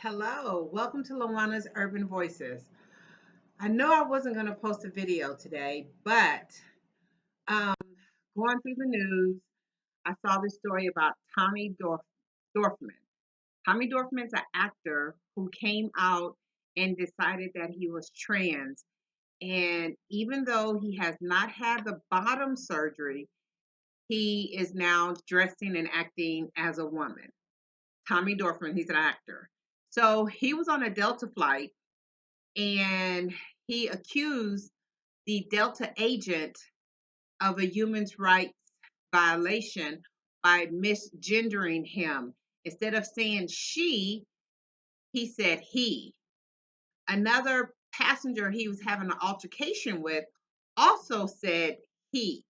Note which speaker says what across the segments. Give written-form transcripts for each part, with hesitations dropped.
Speaker 1: Hello, welcome to Lawana's Urban Voices. I know I wasn't going to post a video today, but um, going through the news, I saw this story about Dorfman. Tommy Dorfman's an actor who came out and decided that he was trans. And even though he has not had the bottom surgery, he is now dressing and acting as a woman. Tommy Dorfman, he's an actor. So he was on a Delta flight and he accused the Delta agent of a human rights violation by misgendering him. Instead of saying she, he said he. Another passenger he was having an altercation with also said he.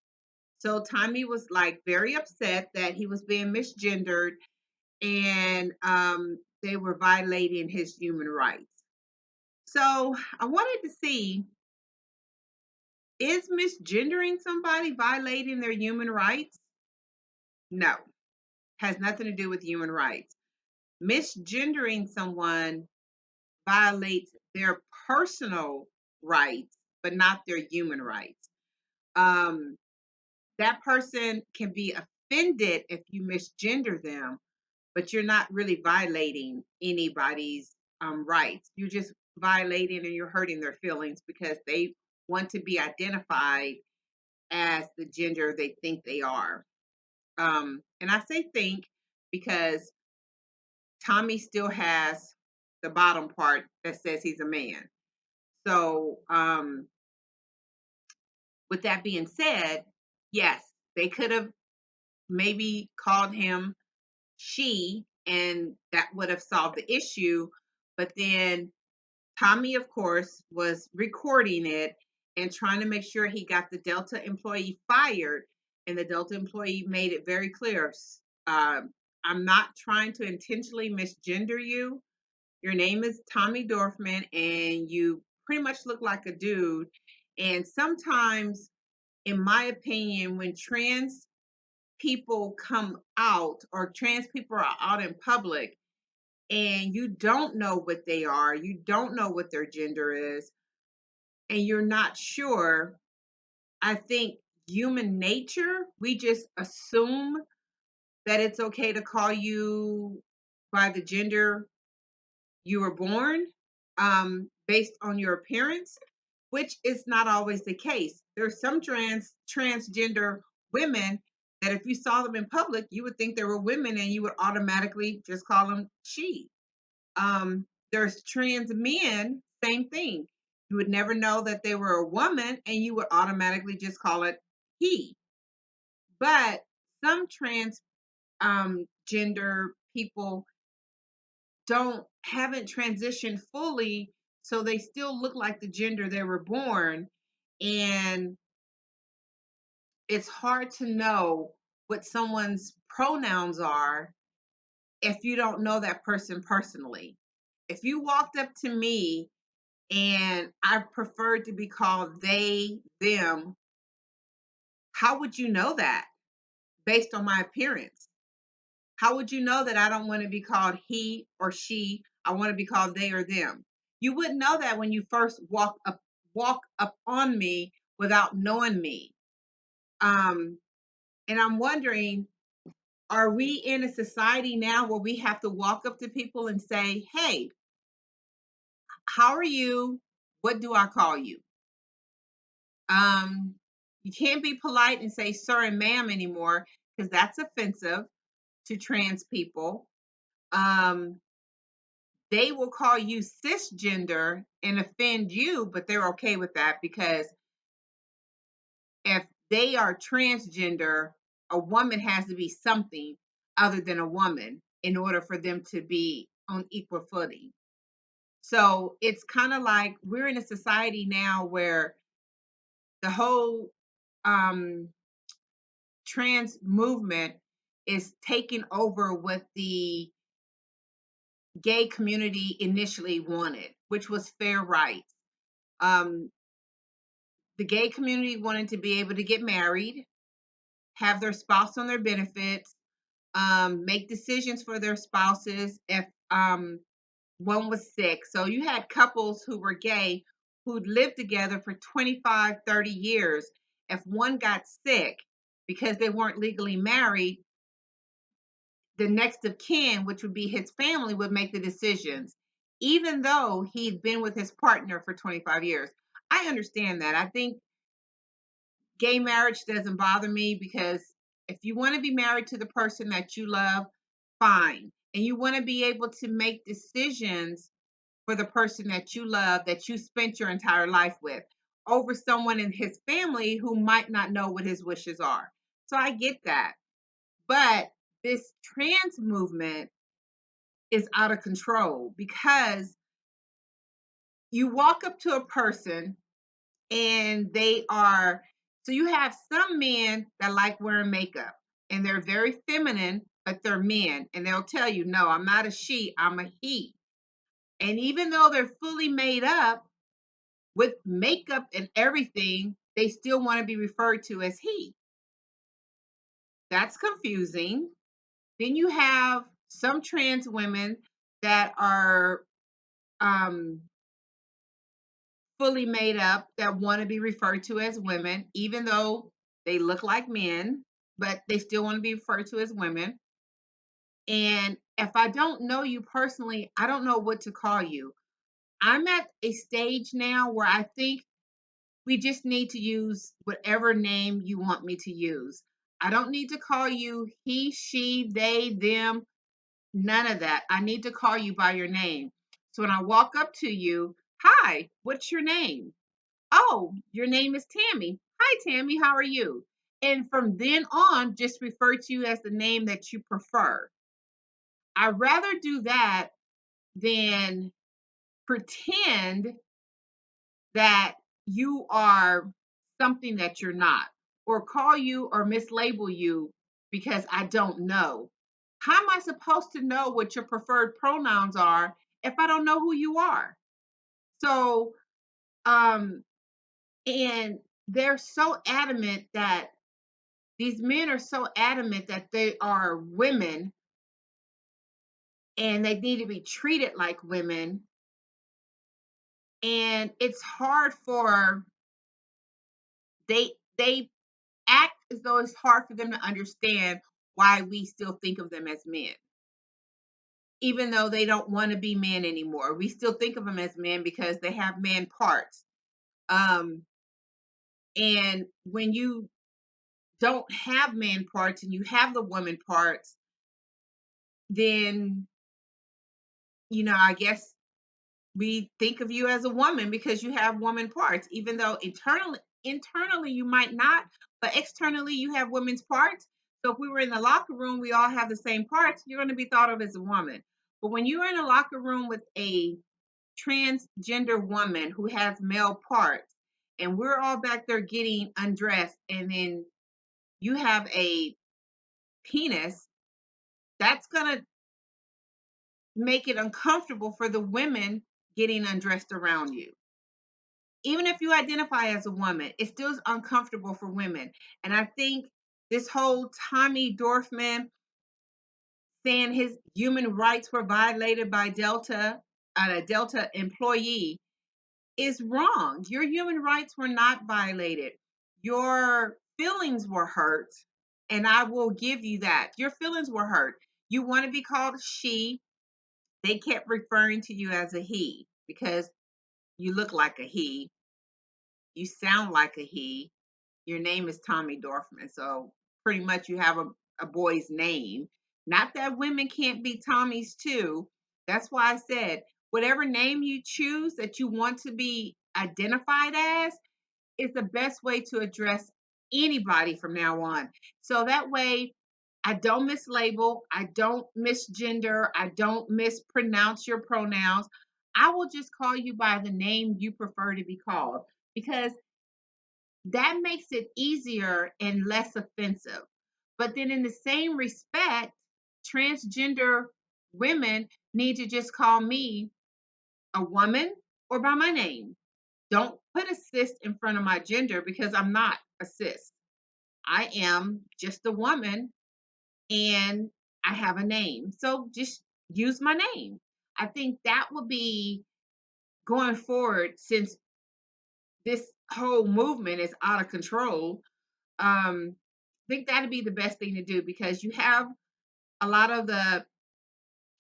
Speaker 1: So Tommy was like very upset that he was being misgendered and they were violating his human rights. So I wanted to see, is misgendering somebody violating their human rights? No, has nothing to do with human rights. Misgendering someone violates their personal rights, but not their human rights. Um, that person can be offended if you misgender them, but you're not really violating anybody's rights. You're just violating and you're hurting their feelings because they want to be identified as the gender they think they are. And I say think because Tommy still has the bottom part that says he's a man. So, with that being said, yes, they could have maybe called him she, and that would have solved the issue. But then Tommy, of course, was recording it and trying to make sure he got the Delta employee fired. And the Delta employee made it very clear, uh, I'm not trying to intentionally misgender you. Your name is Tommy Dorfman, and you pretty much look like a dude. And sometimes, in my opinion, when trans people come out or trans people are out in public, and you don't know what they are, you don't know what their gender is, and you're not sure, I think human nature, we just assume that it's okay to call you by the gender you were born, based on your appearance, which is not always the case. There are some transgender women that if you saw them in public, you would think they were women and you would automatically just call them she. There's trans men, same thing. You would never know that they were a woman and you would automatically just call it he. But some trans gender people don't haven't transitioned fully, so they still look like the gender they were born, and it's hard to know what someone's pronouns are if you don't know that person personally. If you walked up to me and I preferred to be called they, them, how would you know that based on my appearance? How would you know that I don't want to be called he or she? I want to be called they or them. You wouldn't know that when you first walk up on me without knowing me. Um, and I'm wondering, are we in a society now where we have to walk up to people and say, "Hey, how are you? What do I call you?" Um, you can't be polite and say sir and ma'am anymore because that's offensive to trans people. Um, they will call you cisgender and offend you, but they're okay with that because if they are transgender, a woman has to be something other than a woman in order for them to be on equal footing. So it's kind of like we're in a society now where the whole um, trans movement is taking over what the gay community initially wanted, which was fair rights. Um, the gay community wanted to be able to get married, have their spouse on their benefits, make decisions for their spouses if one was sick. So you had couples who were gay who'd lived together for 25, 30 years. If one got sick because they weren't legally married, the next of kin, which would be his family, would make the decisions, even though he'd been with his partner for 25 years. I understand that. I think gay marriage doesn't bother me because if you want to be married to the person that you love, fine. And you want to be able to make decisions for the person that you love, that you spent your entire life with, over someone in his family who might not know what his wishes are. So I get that. But this trans movement is out of control because you walk up to a person and they are, so you have some men that like wearing makeup and they're very feminine, but they're men and they'll tell you, no, I'm not a she, I'm a he. And even though they're fully made up with makeup and everything, they still want to be referred to as he. That's confusing. Then you have some trans women that are um, fully made up that want to be referred to as women, even though they look like men, but they still want to be referred to as women. And if I don't know you personally, I don't know what to call you. I'm at a stage now where I think we just need to use whatever name you want me to use. I don't need to call you he, she, they, them, none of that. I need to call you by your name. So when I walk up to you, hi, what's your name? Oh, your name is Tammy. Hi, Tammy. How are you? And from then on, just refer to you as the name that you prefer. I'd rather do that than pretend that you are something that you're not, or call you or mislabel you because I don't know. How am I supposed to know what your preferred pronouns are if I don't know who you are? So, um, and they're so adamant that these men are so adamant that they are women and they need to be treated like women. And it's hard for they act as though it's hard for them to understand why we still think of them as men, even though they don't want to be men anymore. We still think of them as men because they have man parts. Um, and when you don't have man parts and you have the woman parts, then I guess we think of you as a woman because you have woman parts, even though internally you might not, but externally you have women's parts. So if we were in the locker room, we all have the same parts, you're going to be thought of as a woman. But when you're in a locker room with a transgender woman who has male parts, and we're all back there getting undressed, and then you have a penis, that's going to make it uncomfortable for the women getting undressed around you. Even if you identify as a woman, it still is uncomfortable for women. And I think this whole Tommy Dorfman saying his human rights were violated by a Delta employee, is wrong. Your human rights were not violated. Your feelings were hurt, and I will give you that. Your feelings were hurt. You want to be called she. They kept referring to you as a he because you look like a he. You sound like a he. Your name is Tommy Dorfman. So pretty much you have a boy's name. Not that women can't be Tommies too. That's why I said whatever name you choose that you want to be identified as is the best way to address anybody from now on. So that way I don't mislabel, I don't misgender, I don't mispronounce your pronouns. I will just call you by the name you prefer to be called because that makes it easier and less offensive. But then, in the same respect, transgender women need to just call me a woman or by my name. Don't put a cis in front of my gender because I'm not a cis. I am just a woman and I have a name. So just use my name. I think that would be going forward, since this whole movement is out of control. I think that'd be the best thing to do, because you have a lot of the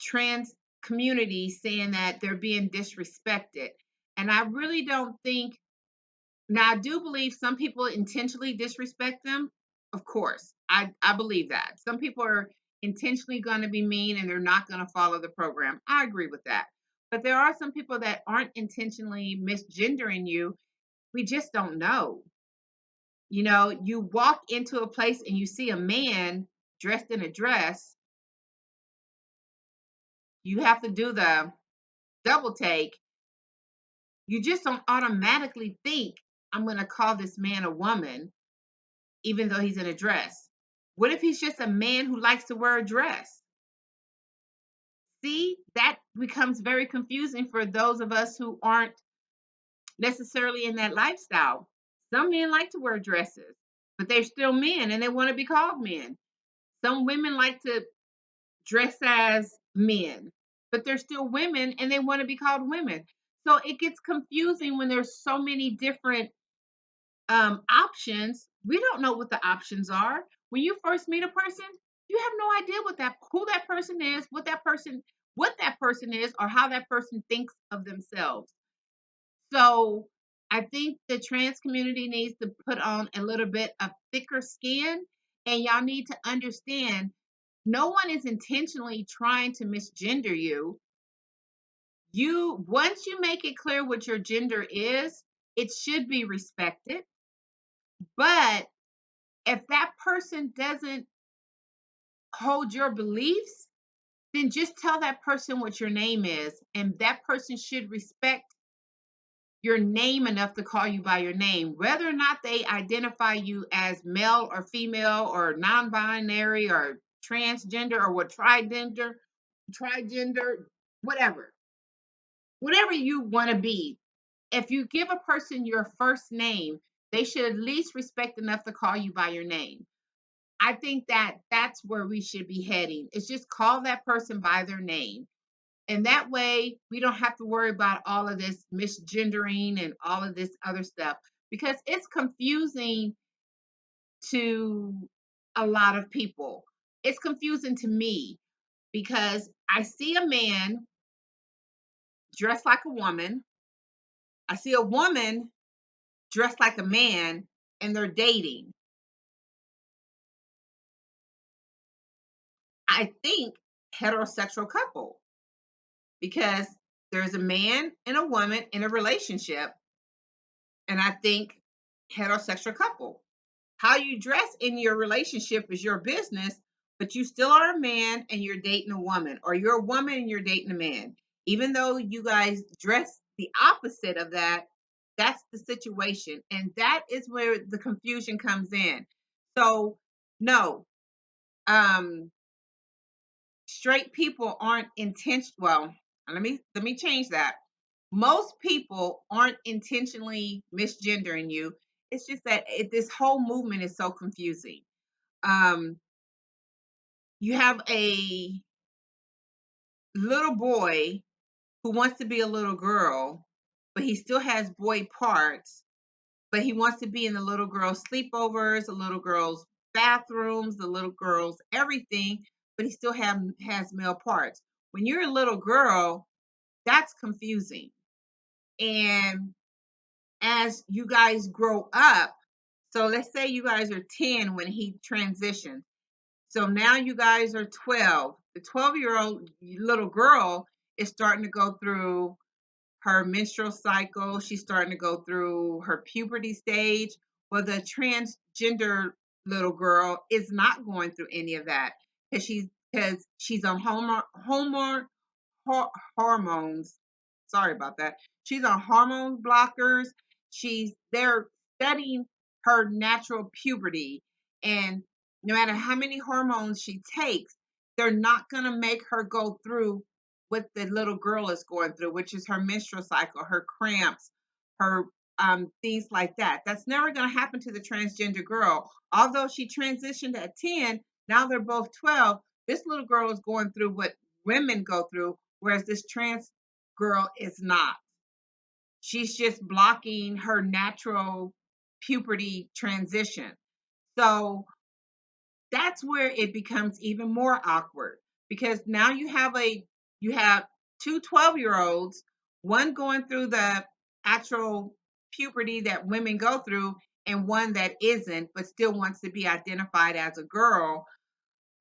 Speaker 1: trans community saying that they're being disrespected. And I really don't think, now I do believe some people intentionally disrespect them. Of course. I believe that. Some people are intentionally going to be mean and they're not going to follow the program. I agree with that. But there are some people that aren't intentionally misgendering you. We just don't know. You know, you walk into a place and you see a man dressed in a dress, you have to do the double take. You just don't automatically think, I'm going to call this man a woman, even though he's in a dress. What if he's just a man who likes to wear a dress? See, that becomes very confusing for those of us who aren't necessarily in that lifestyle. Some men like to wear dresses, but they're still men and they want to be called men. Some women like to dress as men, but they're still women and they want to be called women. So it gets confusing when there's so many different options. We don't know what the options are. When you first meet a person, you have no idea who that person is, what that person is, or how that person thinks of themselves. So I think the trans community needs to put on a little bit of thicker skin, and y'all need to understand, no one is intentionally trying to misgender you. You, once you make it clear what your gender is, it should be respected. But if that person doesn't hold your beliefs, then just tell that person what your name is, and that person should respect your name enough to call you by your name, whether or not they identify you as male or female or non-binary or transgender or what trigender, whatever, whatever you want to be. If you give a person your first name, they should at least respect enough to call you by your name. I think that that's where we should be heading. It's just call that person by their name. And that way we don't have to worry about all of this misgendering and all of this other stuff, because it's confusing to a lot of people. It's confusing to me because I see a man dressed like a woman. I see a woman dressed like a man, and they're dating. I think heterosexual couple, because there's a man and a woman in a relationship, and I think heterosexual couple. How you dress in your relationship is your business, but you still are a man and you're dating a woman, or you're a woman and you're dating a man. Even though you guys dress the opposite of that, that's the situation. And that is where the confusion comes in. So, no, um, straight people aren't intentional. Well, let me change that. Most people aren't intentionally misgendering you. It's just that this whole movement is so confusing. um, you have a little boy who wants to be a little girl, but he still has boy parts, but he wants to be in the little girl's sleepovers, the little girl's bathrooms, the little girl's everything, but he still has male parts. When you're a little girl, that's confusing. And as you guys grow up, so let's say you guys are 10 when he transitions. So now you guys are 12. The 12-year-old little girl is starting to go through her menstrual cycle. She's starting to go through her puberty stage. Well, the transgender little girl is not going through any of that because she's on hormones. Sorry about that. She's on hormone blockers. They're studying her natural puberty, and no matter how many hormones she takes, they're not going to make her go through what the little girl is going through, which is her menstrual cycle, her cramps, her things like that. That's never going to happen to the transgender girl. Although she transitioned at 10, now they're both 12. This little girl is going through what women go through, whereas this trans girl is not. She's just blocking her natural puberty transition. So that's where it becomes even more awkward because now you have two 12-year-olds, one going through the actual puberty that women go through and one that isn't but still wants to be identified as a girl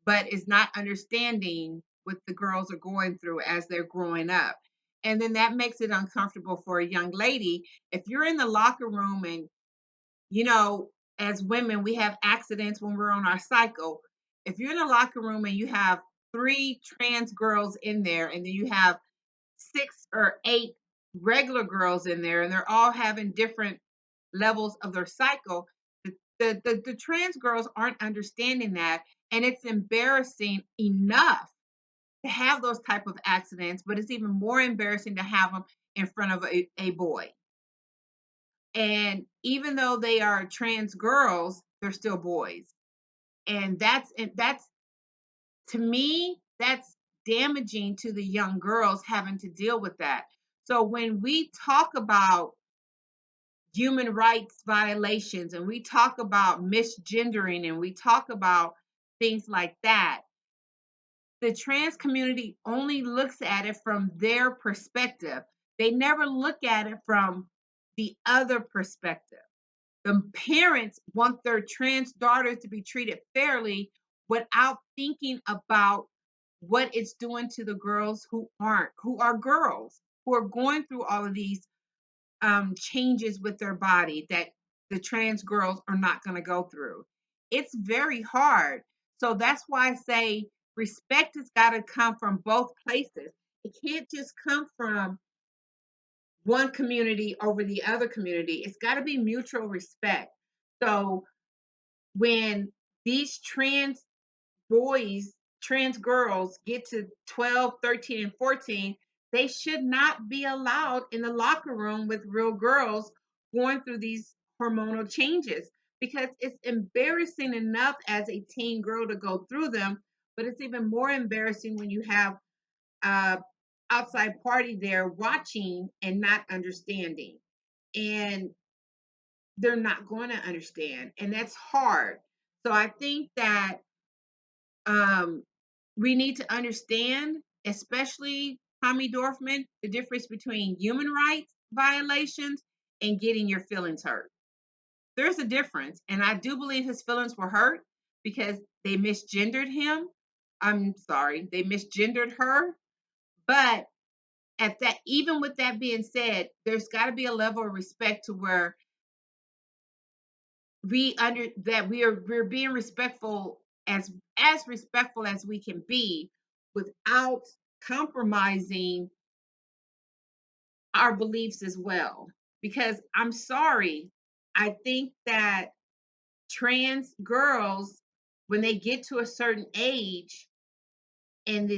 Speaker 1: but is not understanding what the girls are going through as they're growing up. And then that makes it uncomfortable for a young lady. If you're in the locker room and, you know, as women, we have accidents when we're on our cycle. If you're in a locker room and you have three trans girls in there, and then you have six or eight regular girls in there, and they're all having different levels of their cycle, the trans girls aren't understanding that. And it's embarrassing enough to have those type of accidents, but it's even more embarrassing to have them in front of a boy. And even though they are trans girls, they're still boys. And that's to me, that's damaging to the young girls having to deal with that. So when we talk about human rights violations and we talk about misgendering and we talk about things like that, the trans community only looks at it from their perspective. They never look at it from the other perspective. The parents want their trans daughters to be treated fairly without thinking about what it's doing to the girls who aren't, who are girls, who are going through all of these changes with their body that the trans girls are not going to go through. It's very hard. So that's why I say respect has got to come from both places. It can't just come from one community over the other community. It's got to be mutual respect. So when these boys, trans girls get to 12, 13, and 14, they should not be allowed in the locker room with real girls going through these hormonal changes because it's embarrassing enough as a teen girl to go through them, but it's even more embarrassing when you have a outside party there watching and not understanding. And they're not going to understand, and that's hard. So I think that um, we need to understand, especially Tommy Dorfman, the difference between human rights violations and getting your feelings hurt. There's a difference, and I do believe his feelings were hurt because they misgendered him. I'm sorry, they misgendered her. But at that, even with that being said, there's got to be a level of respect to where we're being respectful as respectful as we can be without compromising our beliefs as well. Because I'm sorry, I think that trans girls, when they get to a certain age, and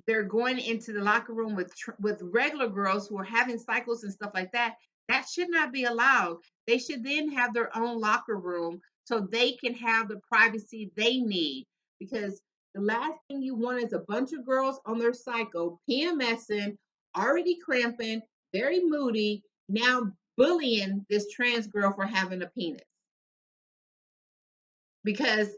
Speaker 1: they're going into the locker room with regular girls who are having cycles and stuff like that, that should not be allowed. They should then have their own locker room so they can have the privacy they need, because the last thing you want is a bunch of girls on their cycle PMSing, already cramping, very moody, now bullying this trans girl for having a penis because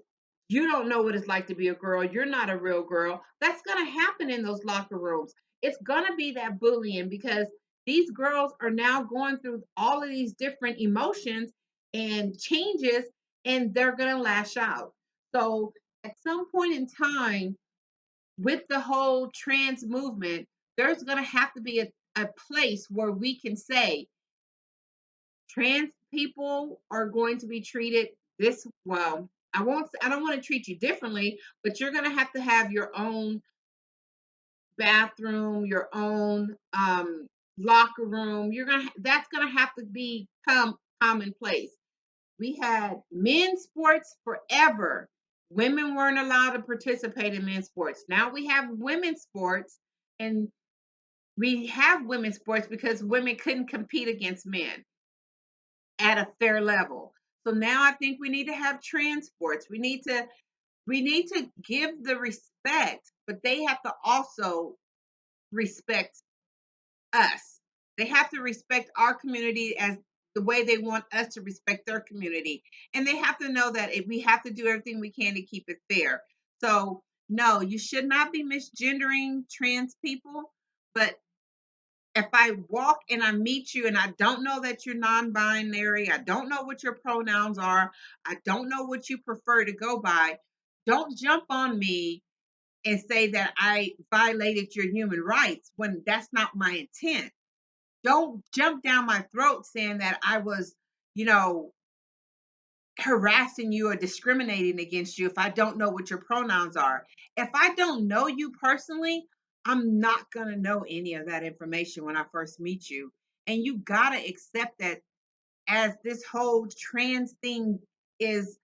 Speaker 1: you don't know what it's like to be a girl. You're not a real girl. That's going to happen in those locker rooms. It's going to be that bullying because these girls are now going through all of these different emotions and changes, and they're going to lash out. So, at some point in time, with the whole trans movement, there's going to have to be a place where we can say, trans people are going to be treated this well. I don't want to treat you differently, but you're going to have your own bathroom, your own locker room. That's going to have to become commonplace. We had men's sports forever. Women weren't allowed to participate in men's sports. Now we have women's sports, and we have women's sports because women couldn't compete against men at a fair level. So now I think we need to have transports. We need to give the respect, but they have to also respect us. They have to respect our community as the way they want us to respect their community. And they have to know that if we have to do everything we can to keep it fair. So, no, you should not be misgendering trans people. But if I walk and I meet you and I don't know that you're non binary, I don't know what your pronouns are, I don't know what you prefer to go by, don't jump on me and say that I violated your human rights when that's not my intent. Don't jump down my throat saying that I was, you know, harassing you or discriminating against you if I don't know what your pronouns are. If I don't know you personally, I'm not going to know any of that information when I first meet you. And you got to accept that as this whole trans thing is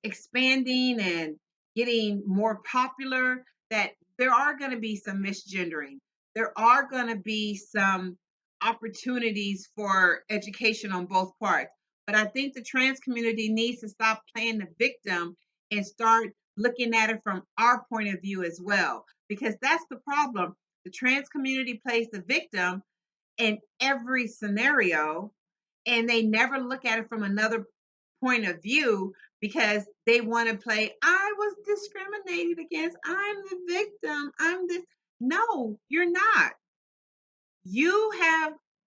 Speaker 1: expanding and getting more popular, that there are going to be some misgendering. There are going to be some opportunities for education on both parts. But I think the trans community needs to stop playing the victim and start looking at it from our point of view as well. Because that's the problem. The trans community plays the victim in every scenario, and they never look at it from another point of view because they want to play, I was discriminated against, I'm the victim, I'm this. No, you're not. You have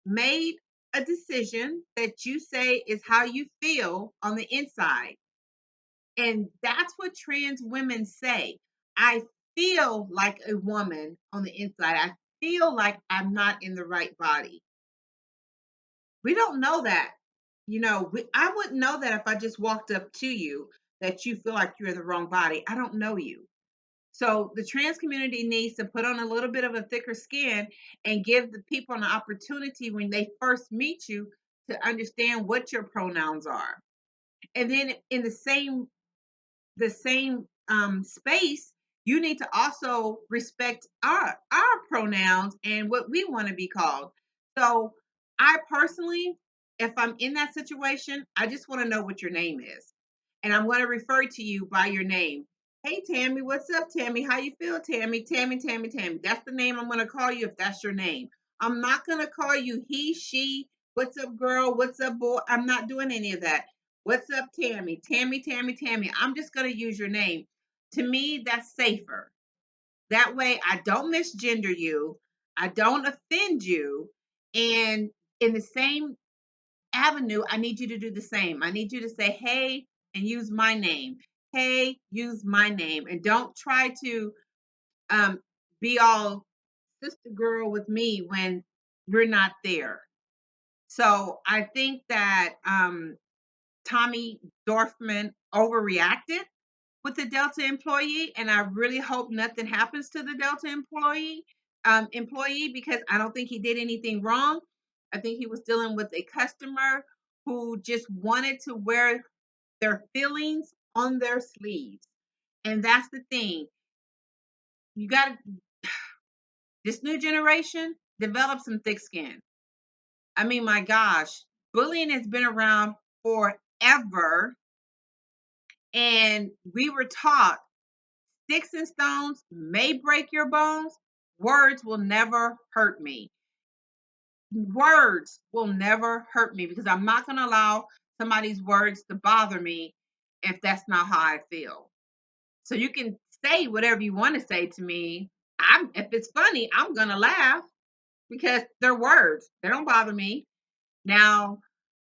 Speaker 1: made a decision that you say is how you feel on the inside, and that's what trans women say. I feel like a woman on the inside. I feel like I'm not in the right body. We don't know that. I wouldn't know that if I just walked up to you that you feel like you're in the wrong body. I don't know you. So the trans community needs to put on a little bit of a thicker skin and give the people an opportunity when they first meet you to understand what your pronouns are. And then in the same space, you need to also respect our pronouns and what we want to be called. So I personally, if I'm in that situation, I just want to know what your name is, and I'm going to refer to you by your name. Hey Tammy, what's up, Tammy? How you feel, Tammy? Tammy, Tammy, Tammy. That's the name I'm going to call you if that's your name. I'm not going to call you he, she. What's up, girl? What's up, boy? I'm not doing any of that. What's up, Tammy? Tammy, Tammy, Tammy. I'm just going to use your name. To me, that's safer. That way, I don't misgender you, I don't offend you. And in the same avenue, I need you to do the same. I need you to say, hey, and use my name. Hey, use my name. And don't try to um, be all sister girl with me when we're not there. So I think that Tommy Dorfman overreacted with the Delta employee, and I really hope nothing happens to the Delta employee, because I don't think he did anything wrong. I think he was dealing with a customer who just wanted to wear their feelings on their sleeves, and that's the thing. You got this new generation develop some thick skin. I mean, my gosh, bullying has been around forever, and we were taught sticks and stones may break your bones. Words will never hurt me. Words will never hurt me because I'm not going to allow somebody's words to bother me if that's not how I feel. So you can say whatever you want to say to me. If it's funny, I'm going to laugh because they're words. They don't bother me. Now,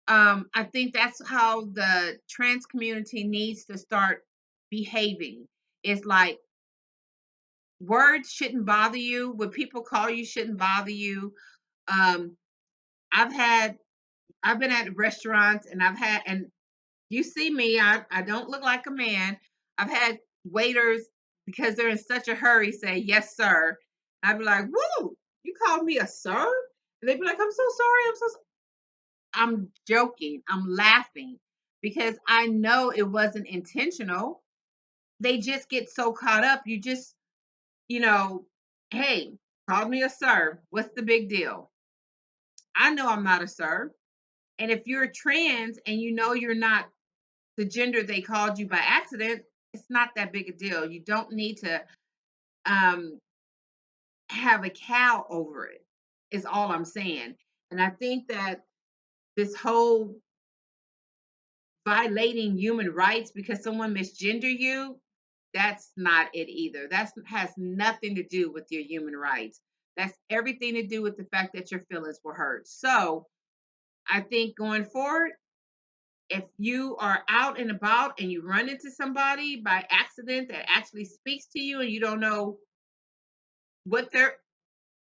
Speaker 1: I think that's how the trans community needs to start behaving. It's like words shouldn't bother you. What people call you shouldn't bother you. Um, I've had I've been at restaurants and and you see me, I don't look like a man. I've had waiters, because they're in such a hurry, say yes sir. I'd be like, woo, you called me a sir? And they'd be like, I'm so sorry, I'm joking, I'm laughing because I know it wasn't intentional. They just get so caught up. You know, hey, call me a sir. What's the big deal? I know I'm not a sir. And if you're trans and you know you're not the gender they called you by accident, it's not that big a deal. You don't need to um, have a cow over it, is all I'm saying. And I think that this whole violating human rights because someone misgender you, that's not it either. That has nothing to do with your human rights. That's everything to do with the fact that your feelings were hurt. So I think going forward, if you are out and about and you run into somebody by accident that actually speaks to you and you don't know what their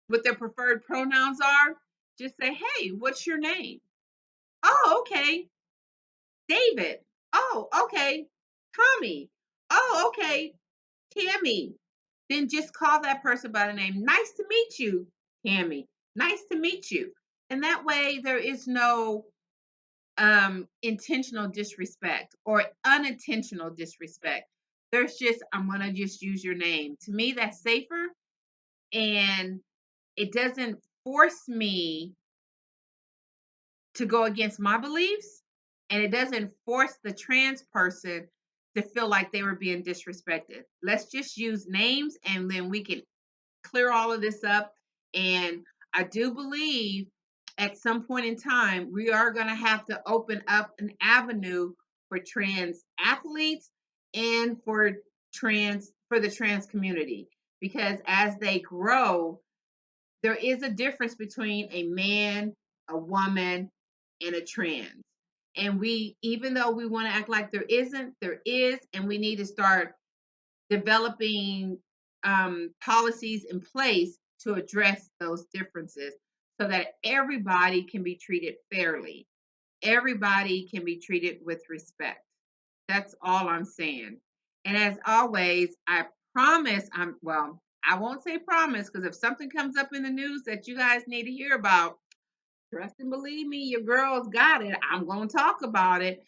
Speaker 1: preferred pronouns are, just say, "Hey, what's your name?" "Oh, okay. David." "Oh, okay. Tommy." "Oh, okay. Tammy." Then just call that person by the name. "Nice to meet you, Tammy. Nice to meet you." And that way there is no intentional disrespect or unintentional disrespect. There's just, I'm going to just use your name. To me, that's safer, and it doesn't force me to go against my beliefs, and it doesn't force the trans person to feel like they were being disrespected. Let's just use names, and then we can clear all of this up. And I do believe at some point in time, we are going to have to open up an avenue for trans athletes and for the trans community, because as they grow, there is a difference between a man, a woman, and a trans. And we, even though we want to act like there isn't, there is, and we need to start developing policies in place to address those differences so that everybody can be treated fairly. Everybody can be treated with respect. That's all I'm saying. And as always, I promise well, I won't say promise because if something comes up in the news that you guys need to hear about, trust and believe me, your girl's got it. I'm going to talk about it.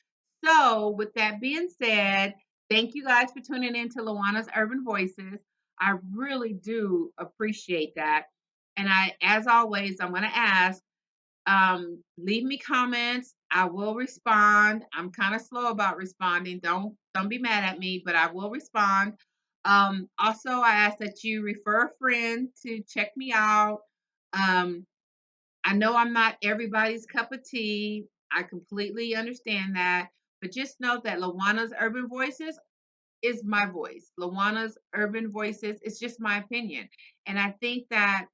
Speaker 1: So, with that being said, thank you guys for tuning in to Luana's Urban Voices. I really do appreciate that. And as always, I'm going to ask, leave me comments. I will respond. I'm kind of slow about responding. Don't be mad at me, but I will respond. Also, I ask that you refer a friend to check me out. Um, I know I'm not everybody's cup of tea. I completely understand that. But just know that Lawana's Urban Voices is my voice. Lawana's Urban Voices is just my opinion. And I think that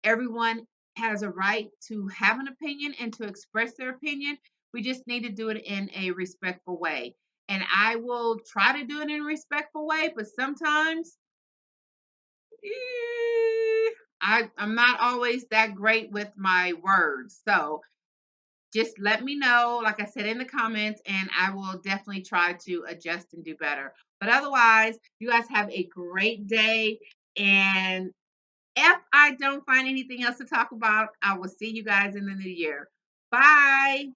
Speaker 1: everyone has a right to have an opinion and to express their opinion. We just need to do it in a respectful way. And I will try to do it in a respectful way, but sometimes I'm not always that great with my words. So just let me know, like I said in the comments, and I will definitely try to adjust and do better. But otherwise, you guys have a great day. And if I don't find anything else to talk about, I will see you guys in the new year. Bye.